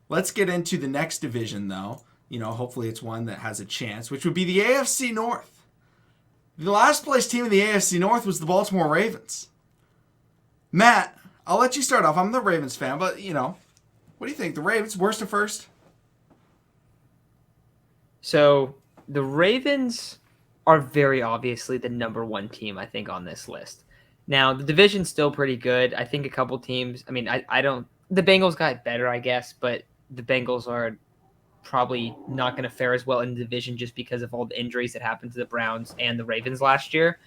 Let's get into the next division, though. Hopefully it's one that has a chance, which would be the AFC North. The last place team in the AFC North was the Baltimore Ravens. Matt, I'll let you start off. I'm the Ravens fan, but, what do you think? The Ravens, worst to first? So the Ravens are very obviously the number one team, I think, on this list. Now, the division's still pretty good. I think a couple teams, I don't, the Bengals got better, I guess, but the Bengals are probably not going to fare as well in the division just because of all the injuries that happened to the Browns and the Ravens last year.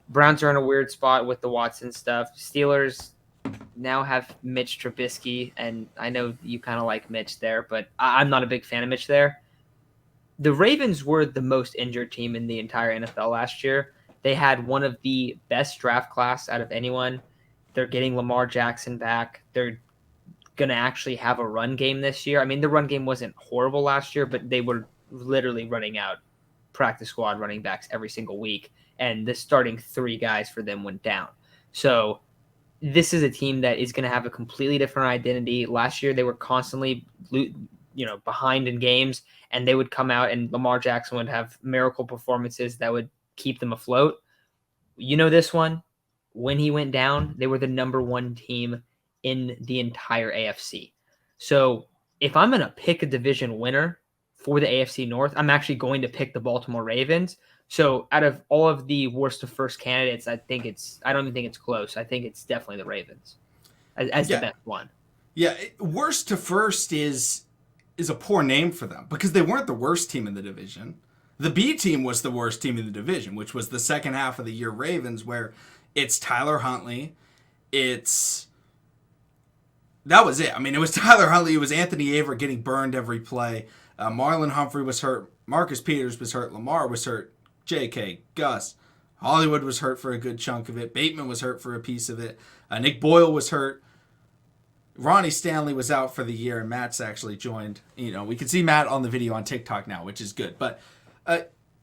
Browns are in a weird spot with the Watson stuff. Steelers now have Mitch Trubisky, and I know you kind of like Mitch there, but I'm not a big fan of Mitch there. The Ravens were the most injured team in the entire NFL last year. They had one of the best draft class out of anyone. They're getting Lamar Jackson back. They're going to actually have a run game this year. I mean, the run game wasn't horrible last year, but they were literally running out practice squad running backs every single week, and the starting three guys for them went down. So this is a team that is going to have a completely different identity. Last year, they were constantly, behind in games, and they would come out and Lamar Jackson would have miracle performances that would keep them afloat. This one, when he went down, they were the number one team in the entire AFC. So if I'm going to pick a division winner for the AFC North, I'm actually going to pick the Baltimore Ravens. So out of all of the worst to first candidates, I don't even think it's close. I think it's definitely the Ravens as the best one. Yeah, worst to first is a poor name for them because they weren't the worst team in the division. The B team was the worst team in the division, which was the second half of the year Ravens, where it's Tyler Huntley. That was it. I mean, it was Tyler Huntley. It was Anthony Aver getting burned every play. Marlon Humphrey was hurt. Marcus Peters was hurt. Lamar was hurt. J.K. Gus. Hollywood was hurt for a good chunk of it. Bateman was hurt for a piece of it. Nick Boyle was hurt. Ronnie Stanley was out for the year, and Matt's actually joined. We can see Matt on the video on TikTok now, which is good. But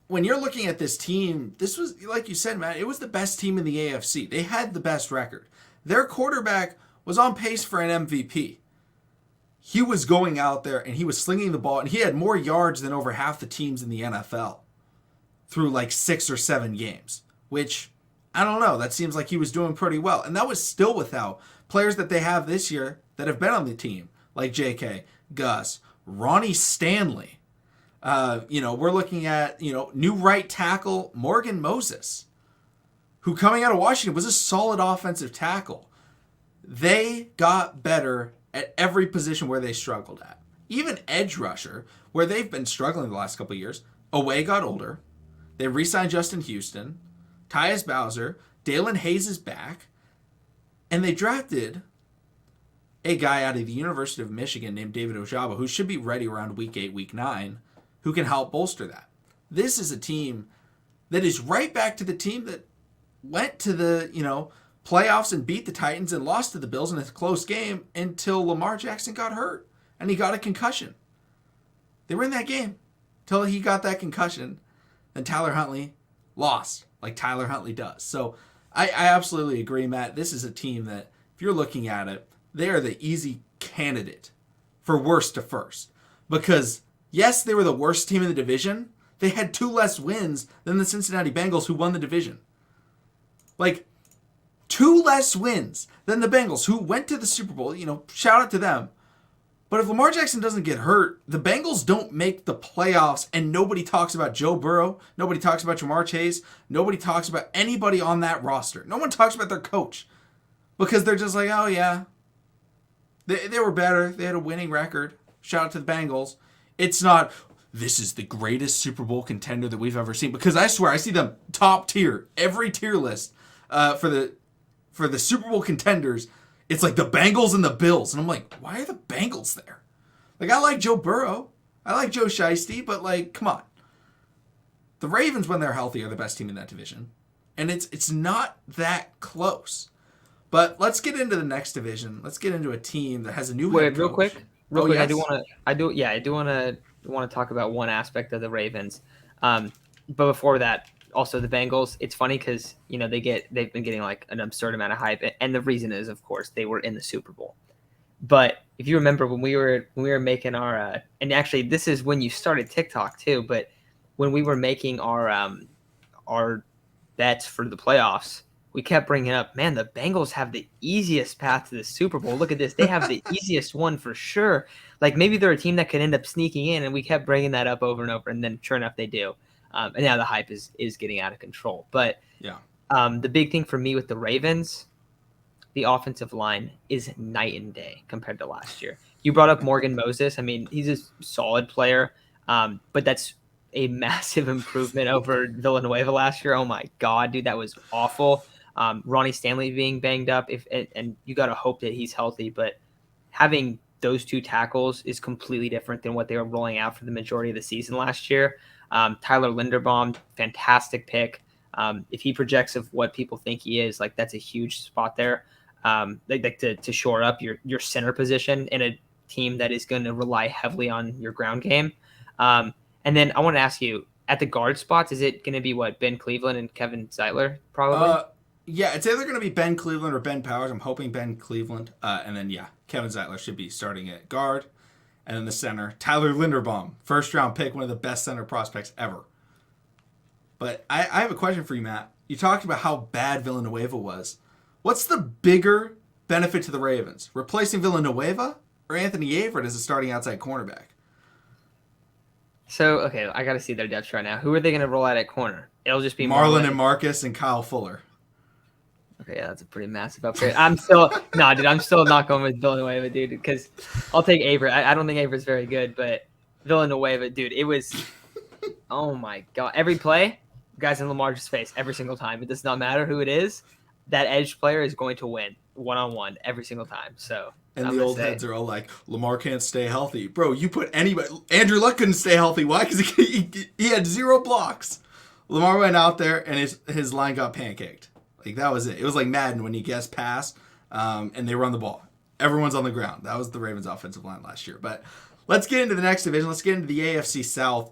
when you're looking at this team, this was, like you said, Matt, it was the best team in the AFC. They had the best record. Their quarterback was on pace for an MVP. He was going out there, and he was slinging the ball, and he had more yards than over half the teams in the NFL through like 6 or 7 games, which, I don't know, that seems like he was doing pretty well. And that was still without players that they have this year that have been on the team, like J.K., Gus, Ronnie Stanley. We're looking at, new right tackle Morgan Moses, who coming out of Washington was a solid offensive tackle. They got better at every position where they struggled at. Even edge rusher, where they've been struggling the last couple of years, Away got older. They re-signed Justin Houston, Tyus Bowser, Dalen Hayes is back, and they drafted a guy out of the University of Michigan named David Ojabo, who should be ready around week 8, week 9, who can help bolster that. This is a team that is right back to the team that went to the, playoffs and beat the Titans and lost to the Bills in a close game until Lamar Jackson got hurt and he got a concussion. They were in that game until he got that concussion. Then Tyler Huntley lost like Tyler Huntley does. So I absolutely agree, Matt. This is a team that, if you're looking at it, they are the easy candidate for worst to first. Because, yes, they were the worst team in the division. They had 2 less wins than the Cincinnati Bengals, who won the division. 2 less wins than the Bengals, who went to the Super Bowl. Shout out to them. But if Lamar Jackson doesn't get hurt, the Bengals don't make the playoffs, and nobody talks about Joe Burrow. Nobody talks about Jamar Chase. Nobody talks about anybody on that roster. No one talks about their coach. Because they're just like, oh, yeah. They were better. They had a winning record. Shout out to the Bengals. It's not, this is the greatest Super Bowl contender that we've ever seen. Because I swear, I see them top tier, every tier list for the Super Bowl contenders. It's like the Bengals and the Bills. And I'm like, why are the Bengals there? I like Joe Burrow. I like Joe Shiesty, but come on. The Ravens, when they're healthy, are the best team in that division. And it's not that close. But let's get into the next division. Let's get into a team that has a new head coach. Real quick. Yes? I do want to talk about one aspect of the Ravens. But before that, also the Bengals, it's funny because they've been getting like an absurd amount of hype, and the reason is, of course, they were in the Super Bowl. But if you remember when we were making our and actually this is when you started TikTok too, but when we were making our bets for the playoffs, we kept bringing up, man, the Bengals have the easiest path to the Super Bowl. Look at this. They have the easiest one for sure. Like maybe they're a team that could end up sneaking in, and we kept bringing that up over and over, and then sure enough, they do. And now the hype is getting out of control. But Yeah. the big thing for me with the Ravens, the offensive line is night and day compared to last year. You brought up Morgan Moses. I mean, he's a solid player, but that's a massive improvement over Villanueva last year. Oh my God, dude, that was awful. Ronnie Stanley being banged up, and you got to hope that he's healthy. But having those two tackles is completely different than what they were rolling out for the majority of the season last year. Tyler Linderbaum, fantastic pick. If he projects of what people think he is, like that's a huge spot there. Like to shore up your center position in a team that is going to rely heavily on your ground game. And then I want to ask you, at the guard spots, is it going to be what, Ben Cleveland and Kevin Zeitler probably? Yeah, it's either going to be Ben Cleveland or Ben Powers. I'm hoping Ben Cleveland. And then, yeah, Kevin Zeitler should be starting at guard. And then the center, Tyler Linderbaum, first round pick, one of the best center prospects ever. But I have a question for you, Matt. You talked about how bad Villanueva was. What's the bigger benefit to the Ravens? Replacing Villanueva or Anthony Averett as a starting outside cornerback? So, okay, I got to see their depth chart now. Who are they going to roll out at corner? It'll just be Marlon and Marcus and Kyle Fuller. Okay, yeah, that's a pretty massive upgrade. I'm still dude. I'm still not going with Villanueva, dude, because I'll take Averett. I don't think Averett's very good, but Villanueva, dude, it was. Oh my God! Every play, guys in Lamar's face every single time. It does not matter who it is. That edge player is going to win 1-on-1 every single time. So. And the old heads are all like, Lamar can't stay healthy. Bro, you put anybody. Andrew Luck couldn't stay healthy. Why? Because he had 0 blocks. Lamar went out there and his line got pancaked. Like, that was it. It was like Madden when you guess pass and they run the ball. Everyone's on the ground. That was the Ravens' offensive line last year. But let's get into the next division. Let's get into the AFC South.